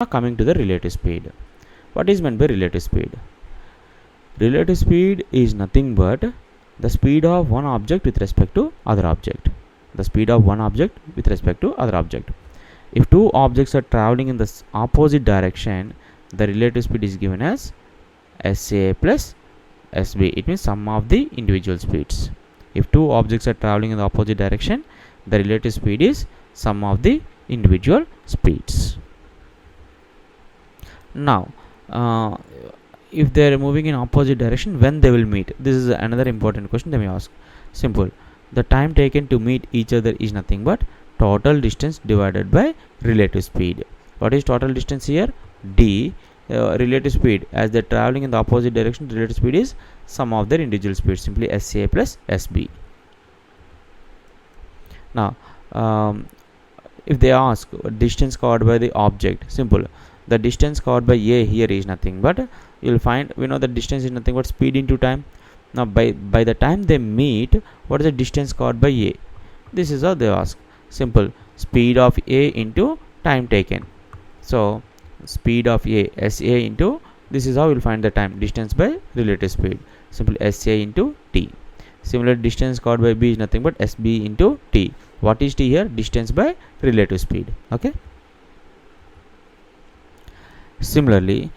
Now coming to the relative speed. What is meant by relative speed? Relative speed is nothing but the speed of one object with respect to other object. The speed of one object with respect to other object. If two objects are traveling in the opposite direction, the relative speed is given as SA plus SB. It means sum of the individual speeds. If two objects are traveling in the opposite direction, the relative speed is sum of the individual speeds. Now, if they are moving in opposite direction, when they will meet? This is another important question they may ask. Simple. The time taken to meet each other is nothing but total distance divided by relative speed. What is total distance here? D. Relative speed, as they are traveling in the opposite direction, relative speed is sum of their individual speeds, simply SA plus SB. Now, if they ask distance covered by the object, simple. The distance covered by A here is nothing but, you will find, we know the distance is nothing but speed into time. Now by the time they meet, what is the distance covered by A? This is how they ask. Simple. Speed of A into time taken. So speed of A, SA into, this is how we will find the time, distance by relative speed, simply SA into T. Similar, distance covered by B is nothing but SB into T. What is T here? Distance by relative speed. Okay. Similarly,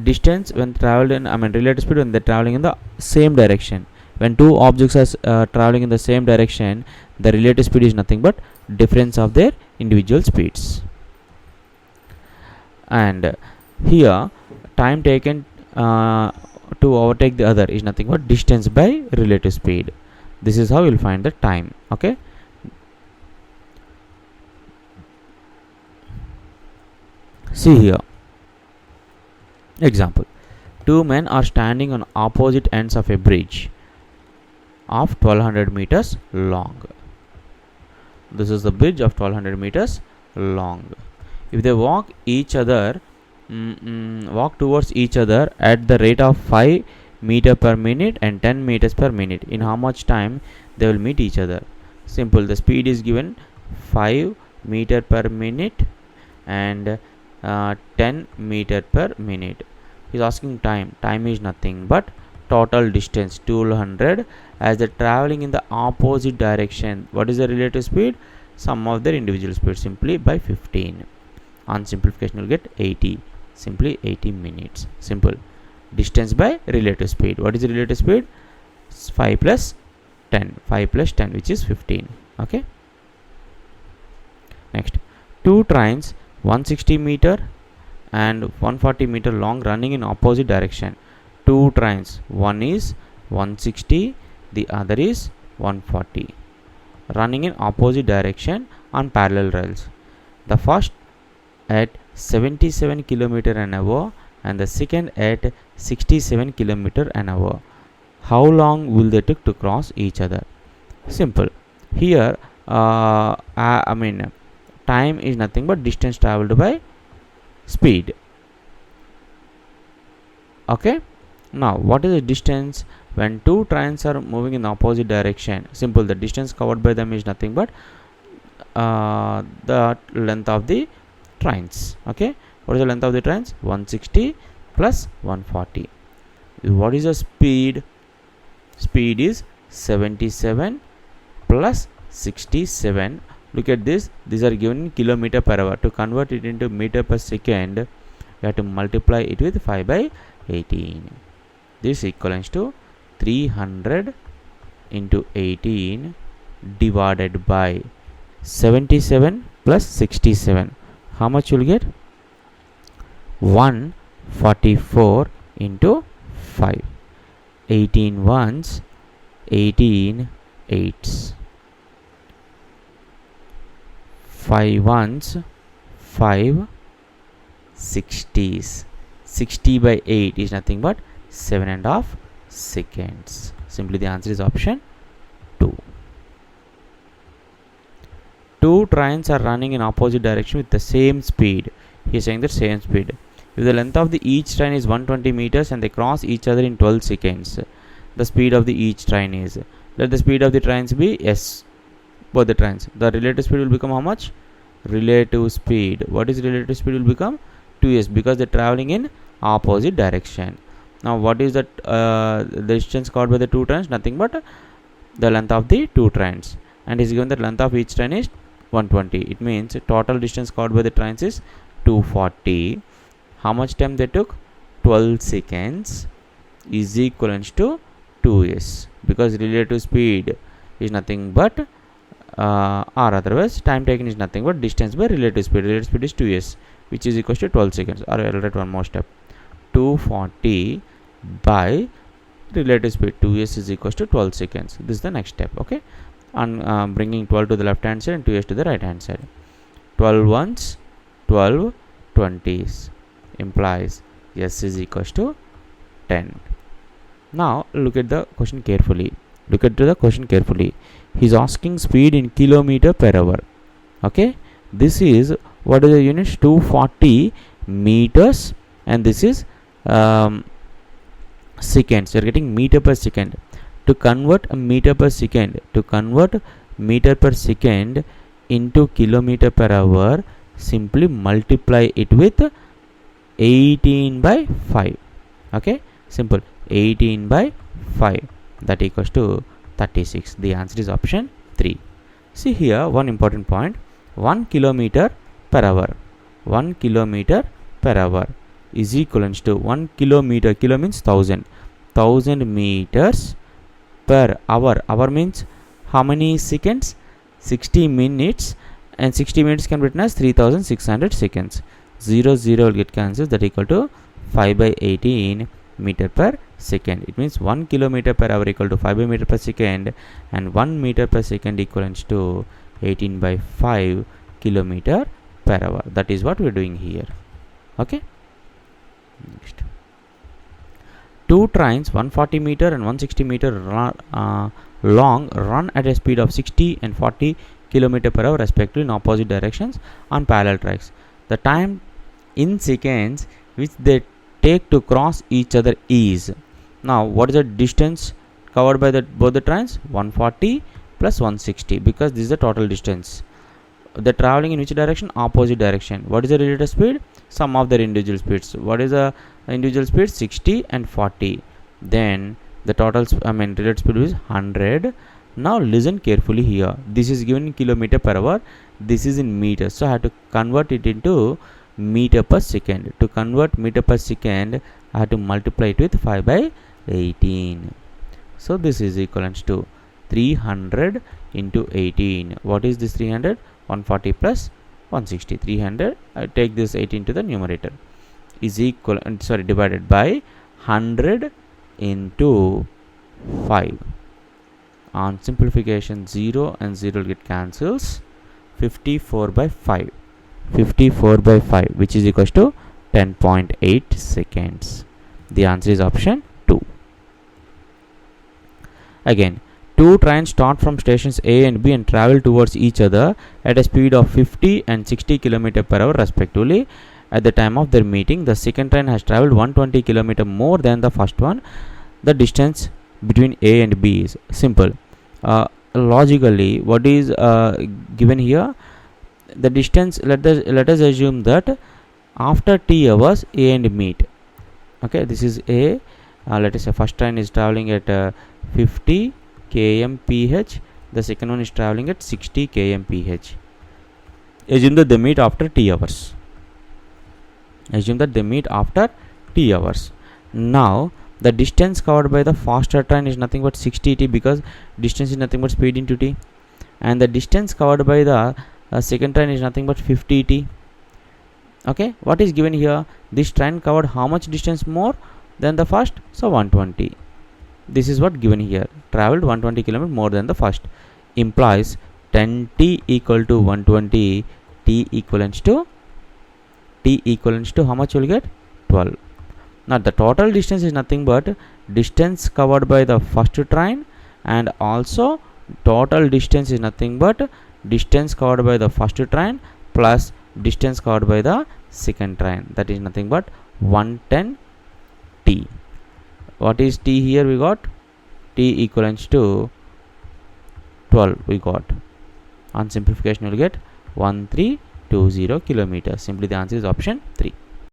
distance when traveled in, relative speed when they are traveling in the same direction. When two objects are traveling in the same direction, the relative speed is nothing but difference of their individual speeds. And here, time taken to overtake the other is nothing but distance by relative speed. This is how you will find the time. Okay. See here. Example. Two men are standing on opposite ends of a bridge of 1200 meters long. This is the bridge of 1200 meters long. If they walk towards each other at the rate of 5 meter per minute and 10 meters per minute, in how much time they will meet each other? Simple. The speed is given 5 meter per minute and 10 meter per minute. He is asking time. Time is nothing but total distance 1200, as they are traveling in the opposite direction. What is the relative speed? Sum of their individual speed, simply by 15. On simplification, you will get 80. Simply 80 minutes. Simple. Distance by relative speed. What is the relative speed? 5 plus 10. 5 plus 10, which is 15. Okay. Next, two trains 160 meter and 140 meter long running in opposite direction. Two trains, one is 160, the other is 140, running in opposite direction on parallel rails. The first at 77 km an hour and the second at 67 km an hour. How long will they take to cross each other? Simple. Here, time is nothing but distance traveled by speed. Okay. Now, what is the distance when two trains are moving in the opposite direction? Simple. The distance covered by them is nothing but the length of the trains. Okay. What is the length of the trains? 160 plus 140. What is the speed? Speed is 77 plus 67. Look at this. These are given in kilometer per hour. To convert it into meter per second, you have to multiply it with 5 by 18. This equals to 300 into 18 divided by 77 plus 67. How much you will get? 144 into 5. 18 ones, 18 eights. 5 ones, 5 60s. 60 by 8 is nothing but 7.5 seconds. Simply the answer is option 2. Two trains are running in opposite direction with the same speed. He is saying the same speed. If the length of the each train is 120 meters and they cross each other in 12 seconds, the speed of the each train is, let the speed of the trains be S, both the trains. The relative speed will become how much? relative speed. What is relative speed will become 2s because they're traveling in opposite direction. Now what is that the distance covered by the two trains? Nothing but the length of the two trains, and is given the length of each train is 120. It means total distance covered by the trains is 240. How much time they took? 12 seconds is equivalent to 2s because relative speed is nothing but or otherwise time taken is nothing but distance by relative speed. Relative speed is 2s, which is equal to 12 seconds. Or I'll write one more step. 240 by relative speed 2s is equal to 12 seconds. This is the next step. Okay, and bringing 12 to the left hand side and 2s to the right hand side. 12 ones, 12 20s implies s is equal to 10. Now look at the question carefully. He's asking speed in kilometer per hour. Okay, this is what is the units? 240 meters, and this is seconds. You're getting meter per second. To convert a meter per second, into kilometer per hour, simply multiply it with 18 by 5. Okay, simple. 18 by 5, that equals to 36. The answer is option 3. See here one important point. 1 kilometer per hour is equivalent to 1 kilometer. Kilo means 1000 meters per hour. Hour means how many seconds? 60 minutes, and 60 minutes can be written as 3600 seconds. 0 will get cancelled, that equal to 5 by 18 meter per second. It means 1 kilometer per hour equal to 5 by meter per second, and 1 meter per second equivalent to 18 by 5 kilometer per hour. That is what we are doing here. Okay. Next. Two trains 140 meter and 160 meter long run at a speed of 60 and 40 kilometer per hour respectively in opposite directions on parallel tracks. The time in seconds which they take to cross each other is. Now what is the distance covered by both the trains? 140 plus 160, because this is the total distance. They're traveling in which direction? Opposite direction. What is the relative speed? Sum of their individual speeds. What is the individual speed? 60 and 40. Then the total relative speed is 100. Now listen carefully here. This is given in kilometer per hour. This is in meters. So I have to convert it into meter per second. To convert meter per second, I have to multiply it with 5 by 18. So this is equivalent to 300 into 18. What is this 300? 140 plus 160. 300. I take this 18 to the numerator. Is equal, divided by 100 into 5. On simplification, 0 and 0 will get cancels. 54 by 5. 54 by 5, which is equals to 10.8 seconds. The answer is option 2. Again, two trains start from stations A and B and travel towards each other at a speed of 50 and 60 km per hour respectively. At the time of their meeting, the second train has traveled 120 km more than the first one. The distance between A and B is simple. Logically, what is given here? The distance, let us assume that after t hours A and meet. Okay, this is A. Let us say first train is traveling at 50 kmph. The second one is traveling at 60 kmph. Assume that they meet after t hours. Now the distance covered by the faster train is nothing but 60 t, because distance is nothing but speed into t, and the distance covered by the second train is nothing but 50 t. Okay, what is given here? This train covered how much distance more than the first? So 120. This is what given here. Traveled 120 km more than the first. Implies 10t equal to 120. T equivalents to how much you will get? 12. Now the total distance is nothing but distance covered by the first train, and also total distance is nothing but distance covered by the first train plus distance covered by the second train. That is nothing but 110 t. What is t here? We got t equivalents to 12. We got. On simplification, you will get 20 kilometers. Simply the answer is option 3.